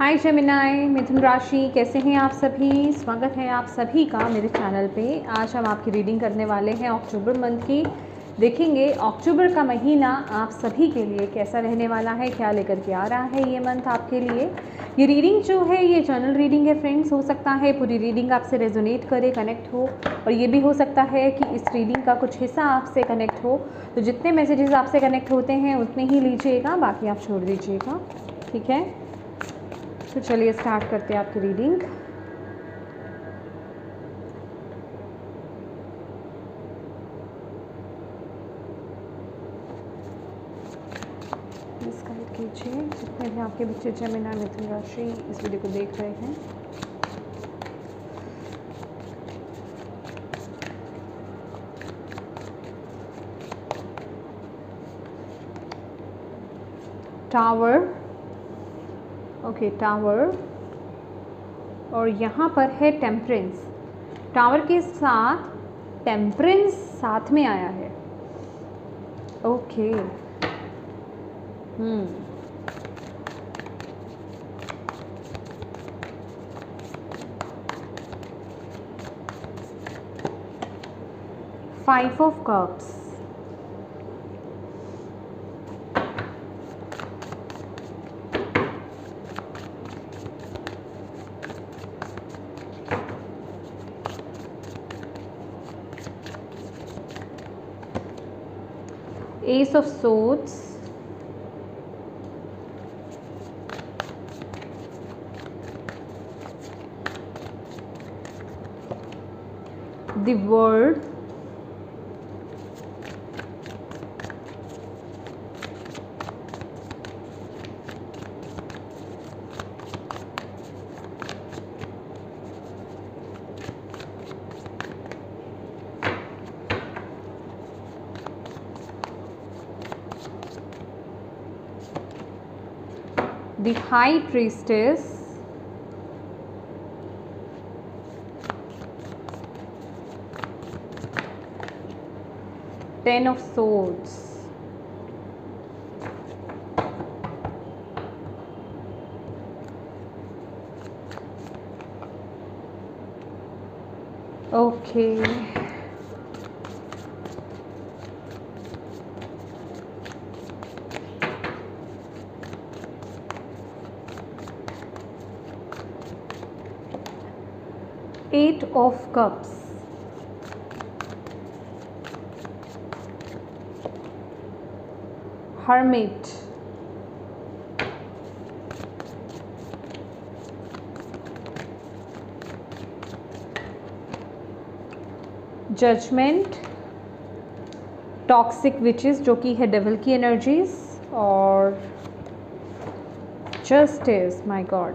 हाय Gemini, मिथुन राशि, कैसे हैं आप सभी। स्वागत है आप सभी का मेरे चैनल पे। आज हम आपकी रीडिंग करने वाले हैं अक्टूबर मंथ की। देखेंगे अक्टूबर का महीना आप सभी के लिए कैसा रहने वाला है, क्या लेकर के आ रहा है ये मंथ आपके लिए। ये रीडिंग जो है ये जनरल रीडिंग है फ्रेंड्स। हो सकता है पूरी रीडिंग आपसे रेजोनेट करे, कनेक्ट हो, और ये भी हो सकता है कि इस रीडिंग का कुछ हिस्सा आपसे कनेक्ट हो। तो जितने मैसेजेस आपसे कनेक्ट होते हैं उतने ही लीजिएगा, बाकी आप छोड़ दीजिएगा, ठीक है। तो चलिए स्टार्ट करते हैं आपकी रीडिंग। प्लीज़ गाइड कीजिए जितने भी आपके बच्चे जेमिनी मिथुन राशि इस वीडियो को देख रहे हैं। टावर, ओके टावर, और यहाँ पर है टेम्परेंस। टावर के साथ टेम्परेंस साथ में आया है। Okay, five of cups, Ace of Swords, the World, the High Priestess, Ten of Swords, okay, Eight of Cups, Hermit, judgement, toxic witches जो कि है डेविल की एनर्जीज, और justice, my god,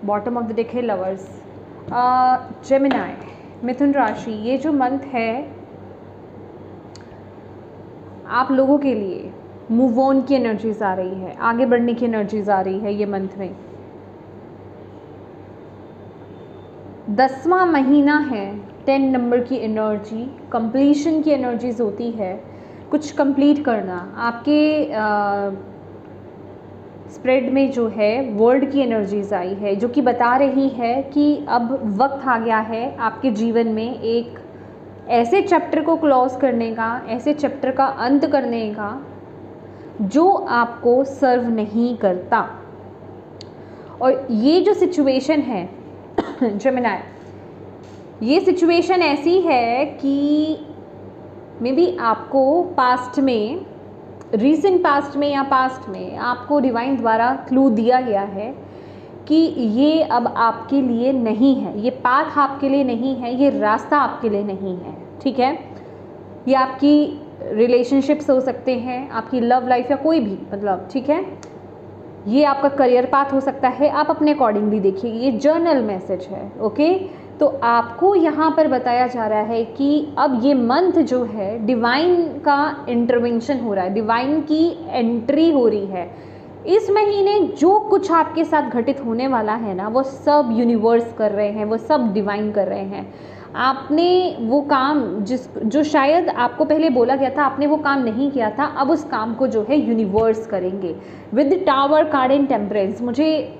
bottom of the deck है lovers. Gemini मिथुन राशि, ये जो मंथ है आप लोगों के लिए मूव ऑन की एनर्जीज आ रही है, आगे बढ़ने की एनर्जीज आ रही है ये मंथ में। 10वां महीना है, 10 नंबर की एनर्जी, कंप्लीशन की एनर्जीज होती है, कुछ कंप्लीट करना। आपके स्प्रेड में जो है वर्ल्ड की एनर्जीज आई है जो कि बता रही है कि अब वक्त आ गया है आपके जीवन में एक ऐसे चैप्टर को क्लोज करने का, ऐसे चैप्टर का अंत करने का जो आपको सर्व नहीं करता। और ये जो सिचुएशन है जेमिनी, ये सिचुएशन ऐसी है कि मे बी आपको पास्ट में, रीसेंट पास्ट में या पास्ट में आपको डिवाइन द्वारा क्लू दिया गया है कि ये अब आपके लिए नहीं है, ये पाथ आपके लिए नहीं है, ये रास्ता आपके लिए नहीं है, ठीक है। ये आपकी रिलेशनशिप्स हो सकते हैं, आपकी लव लाइफ या कोई भी, मतलब ठीक है। ये आपका करियर पाथ हो सकता है, आप अपने अकॉर्डिंगली देखिए, ये जर्नल मैसेज है, ओके। तो आपको यहाँ पर बताया जा रहा है कि अब ये मंथ जो है डिवाइन का इंटरवेंशन हो रहा है, डिवाइन की एंट्री हो रही है। इस महीने जो कुछ आपके साथ घटित होने वाला है ना, वो सब यूनिवर्स कर रहे हैं, वो सब डिवाइन कर रहे हैं। आपने वो काम जो शायद आपको पहले बोला गया था, आपने वो काम नहीं किया था, अब उस काम को जो है यूनिवर्स करेंगे। With tower card and temperance, मुझे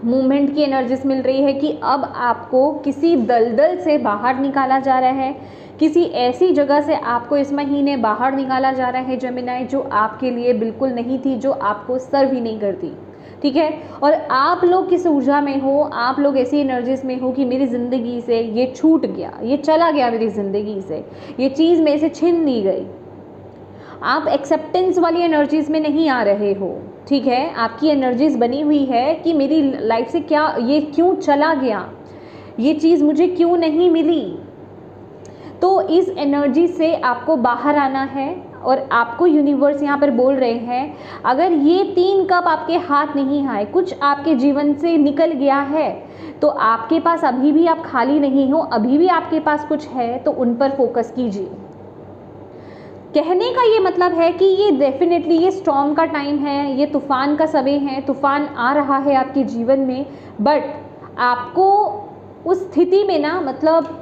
मूवमेंट की एनर्जीज मिल रही है कि अब आपको किसी दलदल से बाहर निकाला जा रहा है, किसी ऐसी जगह से आपको इस महीने बाहर निकाला जा रहा है जेमिनी, जो आपके लिए बिल्कुल नहीं थी, जो आपको सर्व ही नहीं करती, ठीक है। और आप लोग किस ऊर्जा में हो, आप लोग ऐसी एनर्जीज में हो कि मेरी ज़िंदगी से ये छूट गया, ये चला गया मेरी ज़िंदगी से, ये चीज़ मेरे से छिन ली गई। आप एक्सेप्टेंस वाली एनर्जीज में नहीं आ रहे हो, ठीक है। आपकी एनर्जीज बनी हुई है कि मेरी लाइफ से क्या, ये क्यों चला गया, ये चीज़ मुझे क्यों नहीं मिली। तो इस एनर्जी से आपको बाहर आना है और आपको यूनिवर्स यहाँ पर बोल रहे हैं, अगर ये 3 कप आपके हाथ नहीं आए, कुछ आपके जीवन से निकल गया है, तो आपके पास अभी भी आप खाली नहीं हो, अभी भी आपके पास कुछ है, तो उन पर फोकस कीजिए। कहने का ये मतलब है कि ये डेफिनेटली ये स्टॉर्म का टाइम है, ये तूफान का समय है, तूफान आ रहा है आपके जीवन में, बट आपको उस स्थिति में ना, मतलब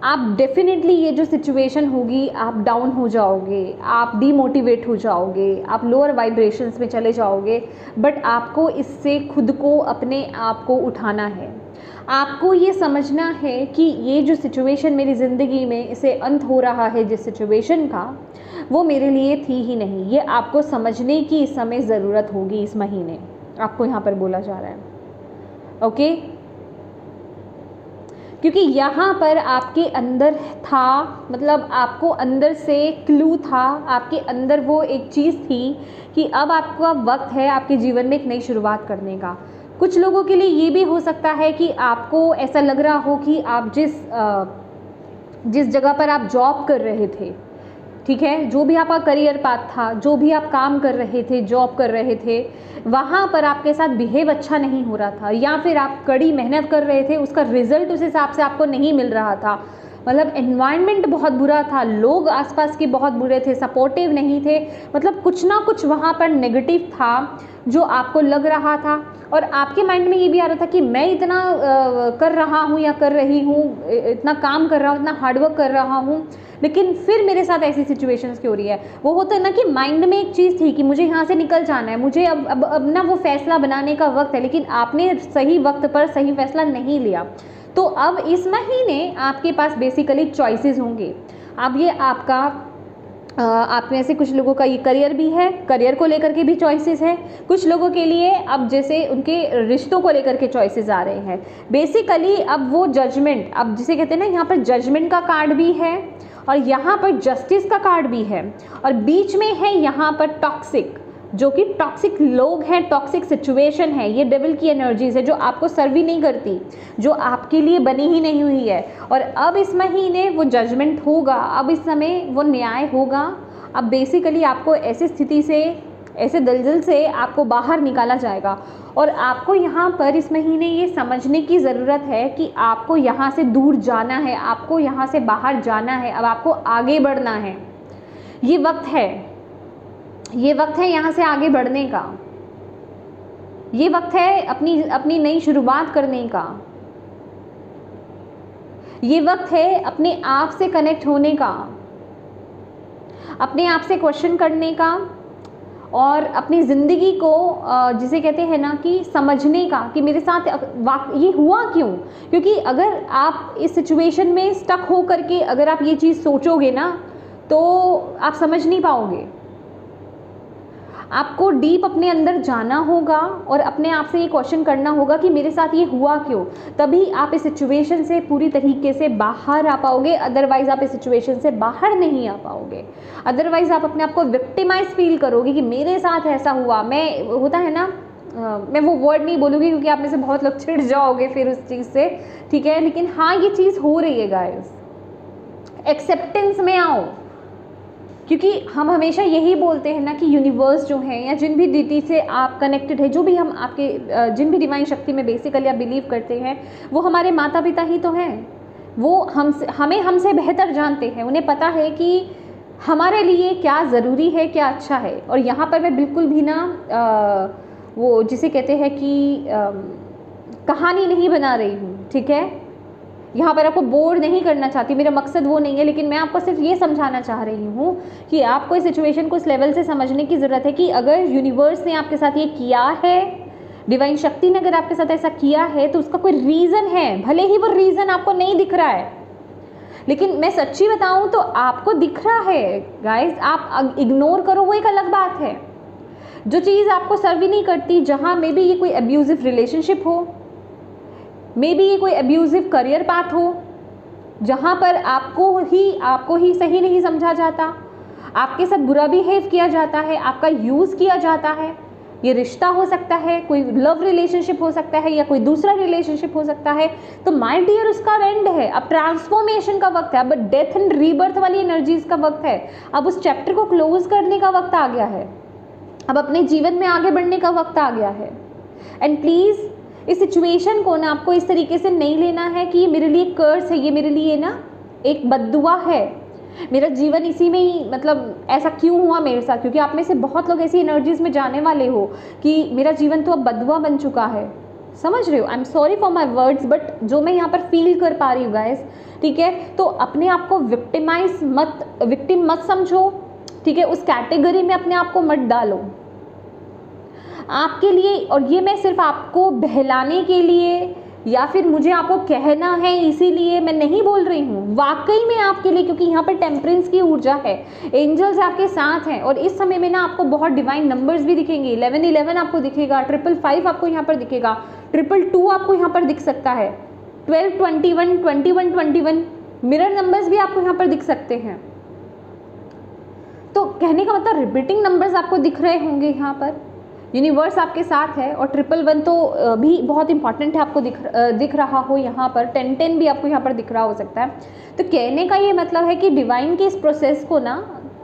आप डेफिनेटली ये जो सिचुएशन होगी, आप डाउन हो जाओगे, आप डीमोटिवेट हो जाओगे, आप लोअर वाइब्रेशंस में चले जाओगे, बट आपको इससे खुद को, अपने आप को उठाना है। आपको ये समझना है कि ये जो सिचुएशन मेरी ज़िंदगी में इसे अंत हो रहा है, जिस सिचुएशन का, वो मेरे लिए थी ही नहीं। ये आपको समझने की इस समय ज़रूरत होगी, इस महीने आपको यहाँ पर बोला जा रहा है, ओके। क्योंकि यहाँ पर आपके अंदर था, मतलब आपको अंदर से क्लू था, आपके अंदर वो एक चीज़ थी कि अब आपका वक्त है आपके जीवन में एक नई शुरुआत करने का। कुछ लोगों के लिए ये भी हो सकता है कि आपको ऐसा लग रहा हो कि आप जिस जगह पर आप जॉब कर रहे थे, ठीक है, जो भी आपका करियर पाथ था, जो भी आप काम कर रहे थे, जॉब कर रहे थे, वहाँ पर आपके साथ बिहेव अच्छा नहीं हो रहा था, या फिर आप कड़ी मेहनत कर रहे थे, उसका रिजल्ट उस हिसाब से आपको नहीं मिल रहा था, मतलब एनवायरनमेंट बहुत बुरा था, लोग आसपास के बहुत बुरे थे, सपोर्टिव नहीं थे, मतलब कुछ ना कुछ वहाँ पर नेगेटिव था जो आपको लग रहा था। और आपके माइंड में ये भी आ रहा था कि मैं इतना कर रहा हूँ या कर रही हूँ, इतना काम कर रहा हूँ, इतना हार्डवर्क कर रहा हूँ, लेकिन फिर मेरे साथ ऐसी सिचुएशंस क्यों हो रही है। वो होता है ना कि माइंड में एक चीज़ थी कि मुझे यहाँ से निकल जाना है, मुझे अब ना वो फैसला बनाने का वक्त है, लेकिन आपने सही वक्त पर सही फैसला नहीं लिया। तो अब इस महीने आपके पास बेसिकली चॉइसेस होंगे। अब ये आपका आप में से कुछ लोगों का ये करियर भी है, करियर को लेकर के भी चॉइसेस है। कुछ लोगों के लिए अब जैसे उनके रिश्तों को लेकर के चॉइसेस आ रहे हैं। बेसिकली अब वो जजमेंट, अब जिसे कहते हैं ना, यहाँ पर जजमेंट का कार्ड भी है और यहाँ पर जस्टिस का कार्ड भी है, और बीच में है यहाँ पर टॉक्सिक, जो कि टॉक्सिक लोग हैं, टॉक्सिक सिचुएशन है, ये डेविल की एनर्जीज है जो आपको सर्व ही नहीं करती, जो आपके लिए बनी ही नहीं हुई है। और अब इस महीने वो जजमेंट होगा, अब इस समय वो न्याय होगा। अब बेसिकली आपको ऐसी स्थिति से, ऐसे दलदल से आपको बाहर निकाला जाएगा। और आपको यहाँ पर इस महीने ये समझने की ज़रूरत है कि आपको यहाँ से दूर जाना है, आपको यहाँ से बाहर जाना है, अब आपको आगे बढ़ना है। ये वक्त है, ये वक्त है यहाँ से आगे बढ़ने का, ये वक्त है अपनी नई शुरुआत करने का, ये वक्त है अपने आप से कनेक्ट होने का, अपने आप से क्वेश्चन करने का, और अपनी ज़िंदगी को जिसे कहते हैं ना कि समझने का कि मेरे साथ ये हुआ क्यों। क्योंकि अगर आप इस सिचुएशन में स्टक हो करके अगर आप ये चीज़ सोचोगे ना, तो आप समझ नहीं पाओगे। आपको डीप अपने अंदर जाना होगा और अपने आप से ये क्वेश्चन करना होगा कि मेरे साथ ये हुआ क्यों, तभी आप इस सिचुएशन से पूरी तरीके से बाहर आ पाओगे। अदरवाइज़ आप इस सिचुएशन से बाहर नहीं आ पाओगे। अदरवाइज़ आप अपने आप को विक्टिमाइज फील करोगे कि मेरे साथ ऐसा हुआ। मैं, होता है ना, मैं वो वर्ड नहीं बोलूँगी क्योंकि आप में से बहुत लोग चिढ़ जाओगे फिर उस चीज़ से, ठीक है, लेकिन हाँ ये चीज़ हो रही है गाइस। एक्सेप्टेंस में आओ, क्योंकि हम हमेशा यही बोलते हैं ना कि यूनिवर्स जो है, या जिन भी डिटी से आप कनेक्टेड है, जो भी हम आपके जिन भी डिवाइन शक्ति में बेसिकली आप बिलीव करते हैं, वो हमारे माता पिता ही तो हैं। वो हमें हमसे बेहतर जानते हैं, उन्हें पता है कि हमारे लिए क्या ज़रूरी है, क्या अच्छा है। और यहाँ पर मैं बिल्कुल भी ना वो जिसे कहते हैं कि कहानी नहीं बना रही हूँ, ठीक है। यहाँ पर आपको बोर नहीं करना चाहती, मेरा मकसद वो नहीं है, लेकिन मैं आपको सिर्फ ये समझाना चाह रही हूँ कि आपको इस सिचुएशन को इस लेवल से समझने की ज़रूरत है कि अगर यूनिवर्स ने आपके साथ ये किया है, डिवाइन शक्ति ने अगर आपके साथ ऐसा किया है, तो उसका कोई रीज़न है, भले ही वो रीज़न आपको नहीं दिख रहा है, लेकिन मैं सच्ची बताऊँ तो आपको दिख रहा है गाइज। आप इग्नोर करो वो एक अलग बात है। जो चीज़ आपको सर्व ही नहीं करती, जहाँ मे बी ये कोई अब्यूजिव रिलेशनशिप हो, मे बी ये कोई अब्यूजिव करियर पाथ हो, जहाँ पर आपको ही सही नहीं समझा जाता, आपके साथ बुरा बिहेव किया जाता है, आपका यूज़ किया जाता है। ये रिश्ता हो सकता है, कोई लव रिलेशनशिप हो सकता है, या कोई दूसरा रिलेशनशिप हो सकता है। तो माय डियर, उसका एंड है, अब ट्रांसफॉर्मेशन का वक्त है, अब डेथ एंड रीबर्थ वाली एनर्जीज का वक्त है, अब उस चैप्टर को क्लोज करने का वक्त आ गया है, अब अपने जीवन में आगे बढ़ने का वक्त आ गया है। एंड प्लीज़ इस सिचुएशन को ना आपको इस तरीके से नहीं लेना है कि ये मेरे लिए कर्स है, ये मेरे लिए ना एक बद्दुआ है, मेरा जीवन इसी में ही, मतलब ऐसा क्यों हुआ मेरे साथ, क्योंकि आप में से बहुत लोग ऐसी एनर्जीज में जाने वाले हो कि मेरा जीवन तो अब बद्दुआ बन चुका है। समझ रहे हो? I am sorry for my words, but जो मैं यहाँ पर फील कर पा रही हूँ गाइस, ठीक है? तो अपने आप को विक्टिम मत समझो, ठीक है? उस कैटेगरी में अपने आप को मत डालो आपके लिए। और ये मैं सिर्फ आपको बहलाने के लिए या फिर मुझे आपको कहना है इसीलिए मैं नहीं बोल रही हूँ, वाकई में आपके लिए, क्योंकि यहाँ पर टेम्परेंस की ऊर्जा है, एंजल्स आपके साथ हैं। और इस समय में ना आपको बहुत डिवाइन नंबर्स भी दिखेंगे, 1111 आपको दिखेगा, 555 आपको यहाँ पर दिखेगा, 222 आपको यहाँ पर दिख सकता है, 12 21 21 21 मिरर नंबर्स भी आपको यहाँ पर दिख सकते हैं। तो कहने का मतलब रिपीटिंग नंबर्स आपको दिख रहे होंगे यहाँ पर, यूनिवर्स आपके साथ है। और 111 तो भी बहुत इंपॉर्टेंट है, आपको दिख रहा हो यहाँ पर, 1010 भी आपको यहाँ पर दिख रहा हो सकता है। तो कहने का ये मतलब है कि डिवाइन के इस प्रोसेस को ना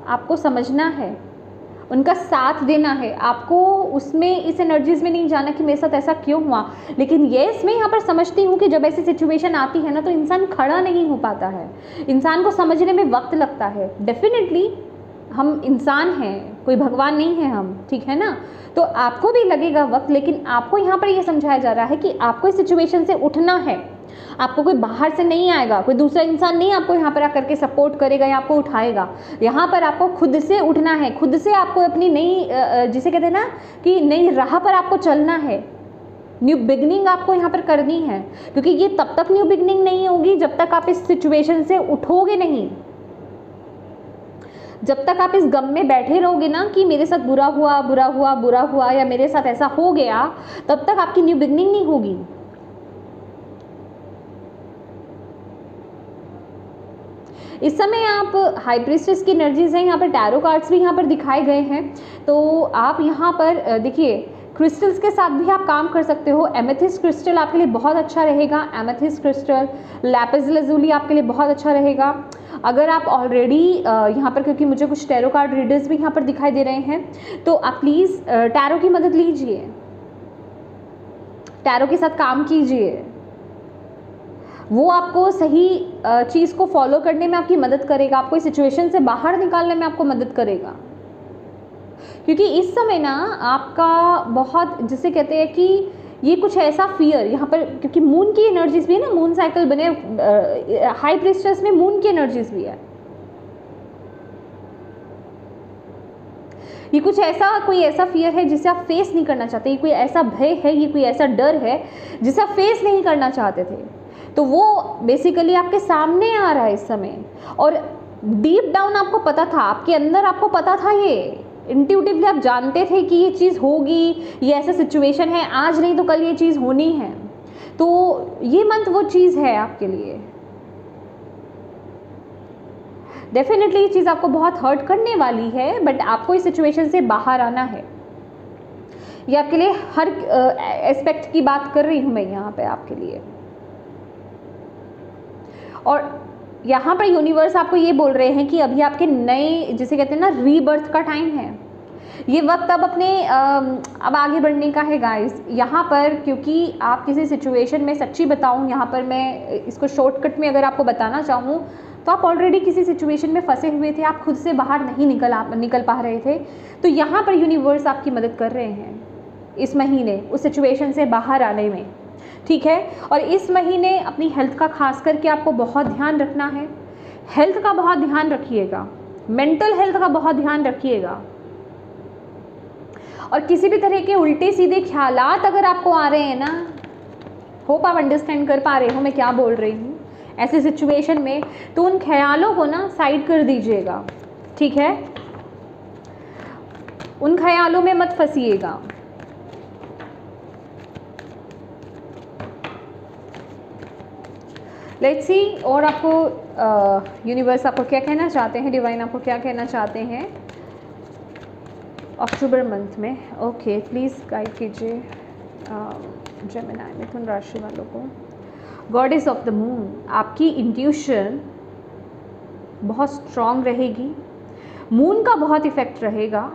आपको समझना है, उनका साथ देना है, आपको उसमें इस एनर्जीज में नहीं जाना कि मेरे साथ ऐसा क्यों हुआ। लेकिन येस, मैं यहाँ पर समझती हूँ कि जब ऐसी सिचुएशन आती है ना तो इंसान खड़ा नहीं हो पाता है, इंसान को समझने में वक्त लगता है। डेफिनेटली हम इंसान हैं, कोई भगवान नहीं है हम, ठीक है ना? तो आपको भी लगेगा वक्त, लेकिन आपको यहाँ पर ये समझाया जा रहा है कि आपको इस सिचुएशन से उठना है। आपको कोई बाहर से नहीं आएगा, कोई दूसरा इंसान नहीं आपको यहाँ पर आकर के सपोर्ट करेगा या आपको उठाएगा। यहाँ पर आपको खुद से उठना है, खुद से आपको अपनी नई, जिसे कहते हैं ना कि नई राह पर आपको चलना है, न्यू बिगनिंग आपको यहाँ पर करनी है। क्योंकि ये तब तक न्यू बिगनिंग नहीं होगी जब तक आप इस सिचुएशन से उठोगे नहीं, जब तक आप इस गम में बैठे रहोगे ना कि मेरे साथ बुरा हुआ या मेरे साथ ऐसा हो गया, तब तक आपकी न्यू बिगनिंग नहीं होगी। इस समय आप हाई प्रीस्टेस की एनर्जीज हैं, यहाँ पर टैरो कार्ड्स भी यहाँ पर दिखाए गए हैं। तो आप यहाँ पर देखिए, क्रिस्टल्स के साथ भी आप काम कर सकते हो। एमेथिस्ट क्रिस्टल आपके लिए बहुत अच्छा रहेगा, एमेथिस्ट क्रिस्टल, लैपिस लैजुली आपके लिए बहुत अच्छा रहेगा। अगर आप ऑलरेडी यहाँ पर, क्योंकि मुझे कुछ टैरो कार्ड रीडर्स भी यहाँ पर दिखाई दे रहे हैं, तो आप प्लीज़ टैरो की मदद लीजिए, टैरो के साथ काम कीजिए, वो आपको सही चीज़ को फॉलो करने में आपकी मदद करेगा, आपको इस सिचुएशन से बाहर निकालने में आपको मदद करेगा। क्योंकि इस समय ना आपका बहुत, जिसे कहते हैं कि ये कुछ ऐसा फियर यहाँ पर, क्योंकि मून की एनर्जीज भी है ना, मून साइकिल बने, हाई प्रीस्टेस में मून की एनर्जीज भी है। ये कुछ ऐसा, कोई ऐसा फियर है जिसे आप फेस नहीं करना चाहते, ये कोई ऐसा भय है, ये कोई ऐसा डर है जिसे आप फेस नहीं करना चाहते थे, तो वो बेसिकली आपके सामने आ रहा है इस समय। और डीप डाउन आपको पता था, आपके अंदर आपको पता था, ये इंट्यूटिवली आप जानते थे कि ये चीज़ होगी, ये ऐसा सिचुएशन है, आज नहीं तो कल ये चीज़ होनी है। तो ये मंथ वो चीज़ है आपके लिए। डेफिनेटली ये चीज़ आपको बहुत हर्ट करने वाली है, बट आपको इस सिचुएशन से बाहर आना है। ये आपके लिए हर एस्पेक्ट की बात कर रही हूँ मैं यहाँ पे आपके लिए। और यहाँ पर यूनिवर्स आपको ये बोल रहे हैं कि अभी आपके नए, जिसे कहते हैं ना, रीबर्थ का टाइम है। ये वक्त अब अपने अब आगे बढ़ने का है गाइस यहाँ पर। क्योंकि आप किसी सिचुएशन में, सच्ची बताऊँ यहाँ पर, मैं इसको शॉर्टकट में अगर आपको बताना चाहूँ तो आप ऑलरेडी किसी सिचुएशन में फंसे हुए थे, आप खुद से बाहर नहीं निकल पा रहे थे। तो यहाँ पर यूनिवर्स आपकी मदद कर रहे हैं इस महीने उस सिचुएशन से बाहर आने में। ठीक है। और इस महीने अपनी हेल्थ का खास करके आपको बहुत ध्यान रखना है। हेल्थ का बहुत ध्यान रखिएगा, मेंटल हेल्थ का बहुत ध्यान रखिएगा। और किसी भी तरह के उल्टे सीधे ख्यालात अगर आपको आ रहे हैं ना, होप आप अंडरस्टैंड कर पा रहे हो मैं क्या बोल रही हूँ ऐसे सिचुएशन में, तो उन ख्यालों को ना साइड कर दीजिएगा, ठीक है। उन ख्यालों में मत फंसिएगा। लेट्स सी और आपको यूनिवर्स आपको क्या कहना चाहते हैं, डिवाइन आपको क्या कहना चाहते हैं अक्टूबर मंथ में। ओके, प्लीज़ गाइड कीजिए जेमिनी मिथुन राशि वालों को। गॉडेस ऑफ द मून, आपकी इंट्यूशन बहुत स्ट्रॉन्ग रहेगी, मून का बहुत इफेक्ट रहेगा।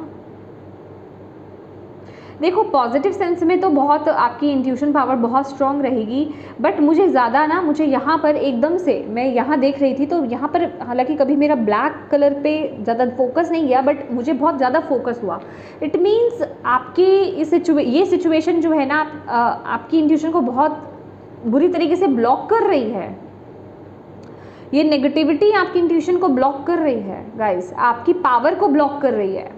देखो पॉजिटिव सेंस में तो बहुत आपकी इंट्यूशन पावर बहुत स्ट्रॉन्ग रहेगी, बट मुझे ज़्यादा ना, मुझे यहाँ पर एकदम से मैं यहाँ देख रही थी तो यहाँ पर हालांकि कभी मेरा ब्लैक कलर पे ज़्यादा फोकस नहीं गया, बट मुझे बहुत ज़्यादा फोकस हुआ। इट मीन्स आपकी ये सिचुएशन जो है ना आपकी इंट्यूशन को बहुत बुरी तरीके से ब्लॉक कर रही है। ये नेगेटिविटी आपकी इंट्यूशन को ब्लॉक कर रही है गाइस, आपकी पावर को ब्लॉक कर रही है।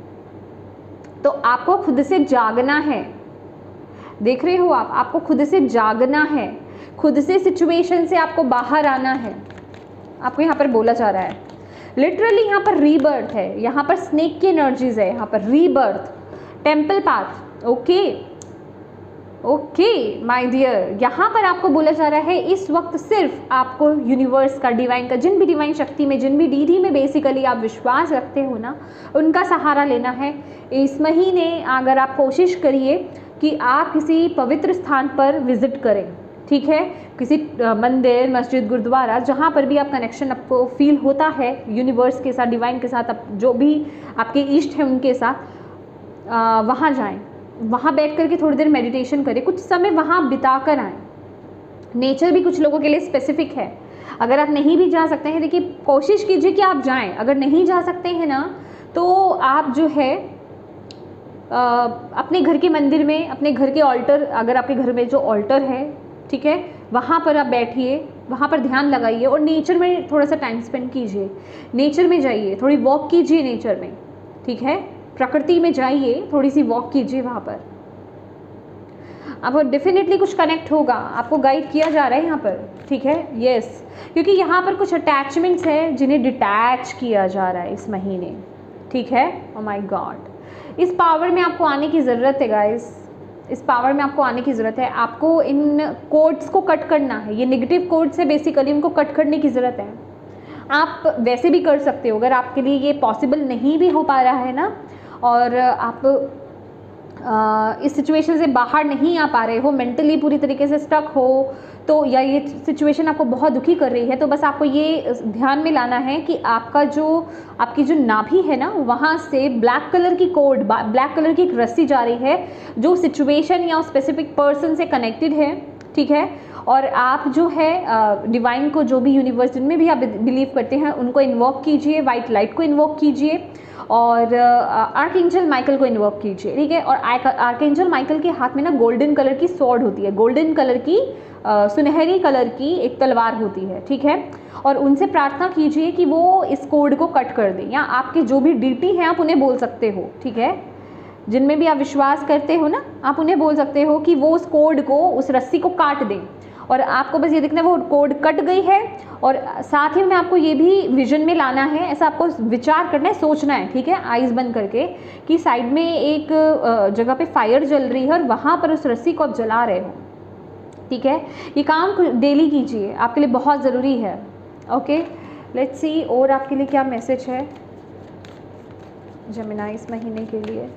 तो आपको खुद से जागना है, देख रहे हो आप, आपको खुद से जागना है, खुद से सिचुएशन से आपको बाहर आना है। आपको यहाँ पर बोला जा रहा है लिटरली यहाँ पर रीबर्थ है, यहाँ पर स्नेक की एनर्जीज है, यहाँ पर rebirth, temple path. Okay okay my dear, यहाँ पर आपको बोला जा रहा है इस वक्त सिर्फ आपको यूनिवर्स का, डिवाइन का, जिन भी डिवाइन शक्ति में, जिन भी डीडी में बेसिकली आप विश्वास रखते हो ना, उनका सहारा लेना है। इस महीने अगर आप कोशिश करिए कि आप किसी पवित्र स्थान पर विजिट करें, ठीक है, किसी मंदिर, मस्जिद, गुरुद्वारा, जहाँ पर भी आप कनेक्शन आपको फील होता है यूनिवर्स के साथ, डिवाइन के साथ, जो भी आपके इष्ट हैं उनके साथ, वहाँ जाएं, वहाँ बैठ करके थोड़ी देर मेडिटेशन करें, कुछ समय वहाँ बिता कर आएँ। नेचर भी कुछ लोगों के लिए स्पेसिफिक है, अगर आप नहीं भी जा सकते हैं, देखिए कोशिश कीजिए कि आप जाएं। अगर नहीं जा सकते हैं ना तो आप जो है अपने घर के मंदिर में, अपने घर के ऑल्टर, अगर आपके घर में जो ऑल्टर है, ठीक है, वहाँ पर आप बैठिए, वहाँ पर ध्यान लगाइए और नेचर में थोड़ा सा टाइम स्पेंड कीजिए। नेचर में जाइए, थोड़ी वॉक कीजिए नेचर में, ठीक है, प्रकृति में जाइए, थोड़ी सी वॉक कीजिए, वहाँ पर आपको डेफिनेटली कुछ कनेक्ट होगा, आपको गाइड किया जा रहा है यहाँ पर, ठीक है, यस, क्योंकि यहाँ पर कुछ अटैचमेंट्स हैं जिन्हें डिटैच किया जा रहा है इस महीने, ठीक है। ओ माय गॉड, इस पावर में आपको आने की ज़रूरत है गाइस, इस पावर में आपको आने की ज़रूरत है। आपको इन कोड्स को कट करना है, ये नेगेटिव कोड्स है बेसिकली, उनको कट करने की ज़रूरत है। आप वैसे भी कर सकते हो, अगर आपके लिए ये पॉसिबल नहीं भी हो पा रहा है ना, और आप इस सिचुएशन से बाहर नहीं आ पा रहे हो, मेंटली पूरी तरीके से स्टक हो, तो या ये सिचुएशन आपको बहुत दुखी कर रही है, तो बस आपको ये ध्यान में लाना है कि आपकी जो नाभि है ना, वहाँ से ब्लैक कलर की कोड, ब्लैक कलर की एक रस्सी जा रही है जो सिचुएशन या स्पेसिफिक पर्सन से कनेक्टेड है, ठीक है। और आप जो है डिवाइन को, जो भी यूनिवर्स जिनमें भी आप बिलीव करते हैं, उनको इन्वोक कीजिए, वाइट लाइट को इन्वोक कीजिए और आर्कएंजल माइकल को इन्वोक कीजिए, ठीक है। और आर्कएंजल माइकल के हाथ में ना गोल्डन कलर की स्वॉर्ड होती है, गोल्डन कलर की सुनहरी कलर की एक तलवार होती है, ठीक है। और उनसे प्रार्थना कीजिए कि वो इस कोड को कट कर दें, या आपके जो भी डीटी हैं आप उन्हें बोल सकते हो, ठीक है, जिनमें भी आप विश्वास करते हो ना, आप उन्हें बोल सकते हो कि वो उस कोड को, उस रस्सी को काट दें। और आपको बस ये देखना है वो कोड कट गई है, और साथ ही में आपको ये भी विजन में लाना है, ऐसा आपको विचार करना है, सोचना है, ठीक है, आइज़ बंद करके, कि साइड में एक जगह पे फायर जल रही है और वहाँ पर उस रस्सी को आप जला रहे हो, ठीक है। ये काम डेली कीजिए, आपके लिए बहुत ज़रूरी है। ओके, लेट्स सी और आपके लिए क्या मैसेज है जेमिनी इस महीने के लिए।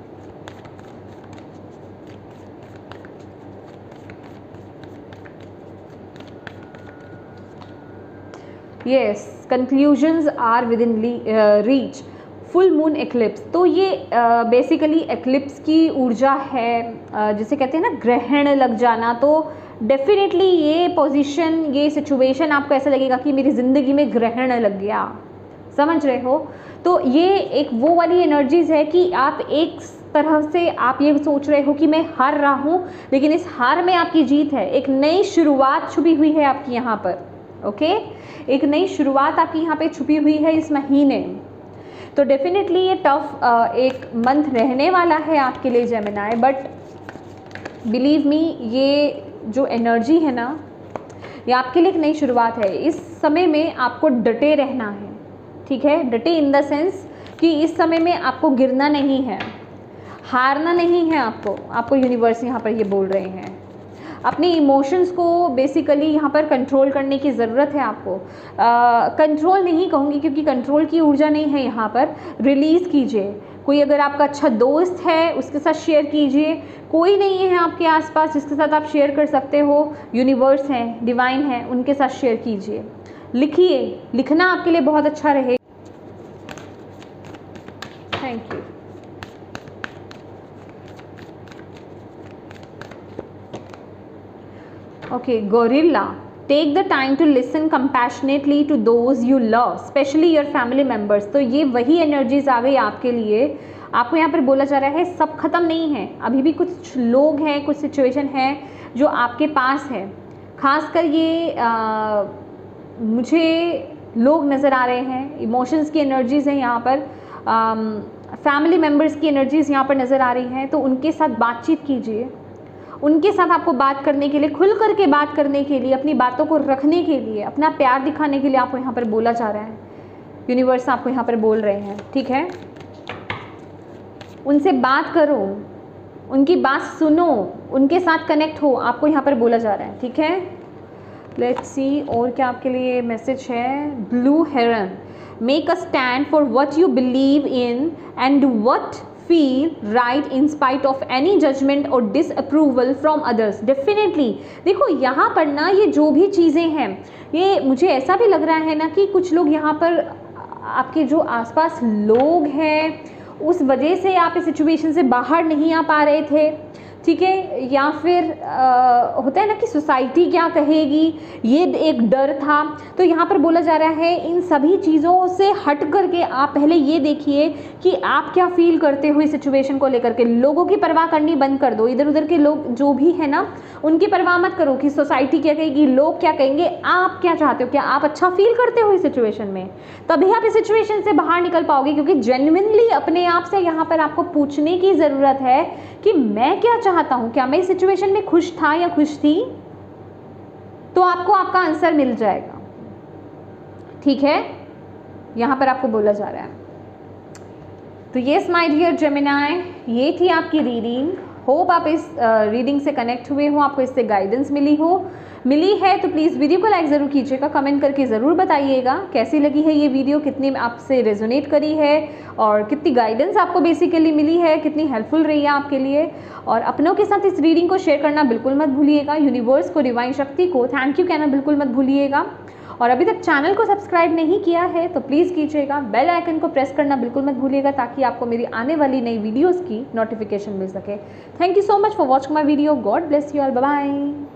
Yes, conclusions are within reach, full moon eclipse. तो ये बेसिकली एक्लिप्स की ऊर्जा है, जिसे कहते हैं ना ग्रहण लग जाना। तो डेफिनेटली ये पोजीशन, ये सिचुएशन आपको ऐसा लगेगा कि मेरी ज़िंदगी में ग्रहण लग गया, समझ रहे हो। तो ये एक वो वाली एनर्जीज़ है कि आप एक तरह से आप ये सोच रहे हो कि मैं हार रहा हूँ, लेकिन इस हार में आपकी जीत है। एक नई शुरुआत छुपी हुई है आपकी यहाँ पर, ओके। एक नई शुरुआत आपकी यहाँ पे छुपी हुई है इस महीने। तो डेफिनेटली ये टफ एक मंथ रहने वाला है आपके लिए जेमिनाई, बट बिलीव मी, ये जो एनर्जी है ना, ये आपके लिए एक नई शुरुआत है। इस समय में आपको डटे रहना है, ठीक है। डटे इन द सेंस कि इस समय में आपको गिरना नहीं है, हारना नहीं है आपको यूनिवर्स यहाँ पर ये बोल रहे हैं। अपने इमोशंस को बेसिकली यहाँ पर कंट्रोल करने की ज़रूरत है आपको। कंट्रोल नहीं कहूँगी क्योंकि कंट्रोल की ऊर्जा नहीं है यहाँ पर। रिलीज़ कीजिए। कोई अगर आपका अच्छा दोस्त है उसके साथ शेयर कीजिए। कोई नहीं है आपके आसपास जिसके साथ आप शेयर कर सकते हो, यूनिवर्स हैं, डिवाइन है, उनके साथ शेयर कीजिए। लिखिए, लिखना आपके लिए बहुत अच्छा रहेगा। Thank you. Okay, Gorilla, take the time to listen compassionately to those you love, especially your family members। तो ये वही एनर्जीज आ गई आपके लिए। आपको यहाँ पर बोला जा रहा है सब खत्म नहीं है, अभी भी कुछ लोग हैं, कुछ सिचुएशन है जो आपके पास है। खासकर ये मुझे लोग नज़र आ रहे हैं, इमोशंस की एनर्जीज़ हैं यहाँ पर, फैमिली मेम्बर्स की एनर्जीज़ यहाँ पर नज़र आ रही हैं। तो उनके साथ बातचीत कीजिए। उनके साथ आपको बात करने के लिए, खुल करके बात करने के लिए, अपनी बातों को रखने के लिए, अपना प्यार दिखाने के लिए आपको यहाँ पर बोला जा रहा है। यूनिवर्स आपको यहाँ पर बोल रहे हैं, ठीक है। उनसे बात करो, उनकी बात सुनो, उनके साथ कनेक्ट हो, आपको यहाँ पर बोला जा रहा है, ठीक है। लेट्स सी और क्या आपके लिए मैसेज है। Blue heron, make a stand for what you believe in and what feel right in spite of any judgment और डिसअप्रूवल फ्रॉम अदर्स। डेफिनेटली देखो यहाँ पर ना, ये जो भी चीज़ें हैं, ये मुझे ऐसा भी लग रहा है ना कि कुछ लोग यहाँ पर, आपके जो आसपास लोग हैं, उस वजह से आप इस सिचुएशन से बाहर नहीं आ पा रहे थे, ठीक है। या फिर होता है ना कि सोसाइटी क्या कहेगी, ये एक डर था। तो यहाँ पर बोला जा रहा है इन सभी चीज़ों से हट करके आप पहले ये देखिए कि आप क्या फील करते हो इस सिचुएशन को लेकर के। लोगों की परवाह करनी बंद कर दो। इधर उधर के लोग जो भी है ना, उनकी परवाह मत करो कि सोसाइटी क्या कहेगी, लोग क्या कहेंगे। आप क्या चाहते हो, क्या आप अच्छा फील करते हो इस सिचुएशन में, तभी आप इस सिचुएशन से बाहर निकल पाओगे। क्योंकि जेन्युइनली अपने आप से यहाँ पर आपको पूछने की ज़रूरत है कि मैं क्या चाहता हूँ, क्या मैं इस सिचुएशन में खुश था या खुश थी। तो आपको आपका आंसर मिल जाएगा, ठीक है। यहाँ पर आपको बोला जा रहा है। तो यस माय डियर जेमिनाई, ये थी आपकी रीडिंग। होप आप इस रीडिंग से कनेक्ट हुए हो, आपको इससे गाइडेंस मिली है। तो प्लीज़ वीडियो को लाइक ज़रूर कीजिएगा, कमेंट करके ज़रूर बताइएगा कैसी लगी है ये वीडियो, कितनी आपसे रेजोनेट करी है और कितनी गाइडेंस आपको बेसिकली मिली है, कितनी हेल्पफुल रही है आपके लिए। और अपनों के साथ इस रीडिंग को शेयर करना बिल्कुल मत भूलिएगा। यूनिवर्स को, डिवाइन शक्ति को थैंक यू कहना बिल्कुल मत भूलिएगा। और अभी तक चैनल को सब्सक्राइब नहीं किया है तो प्लीज़ कीजिएगा। बेल आइकन को प्रेस करना बिल्कुल मत भूलिएगा ताकि आपको मेरी आने वाली नई वीडियोस की नोटिफिकेशन मिल सके। Thank you so much for watching my video. God bless you all. Bye bye.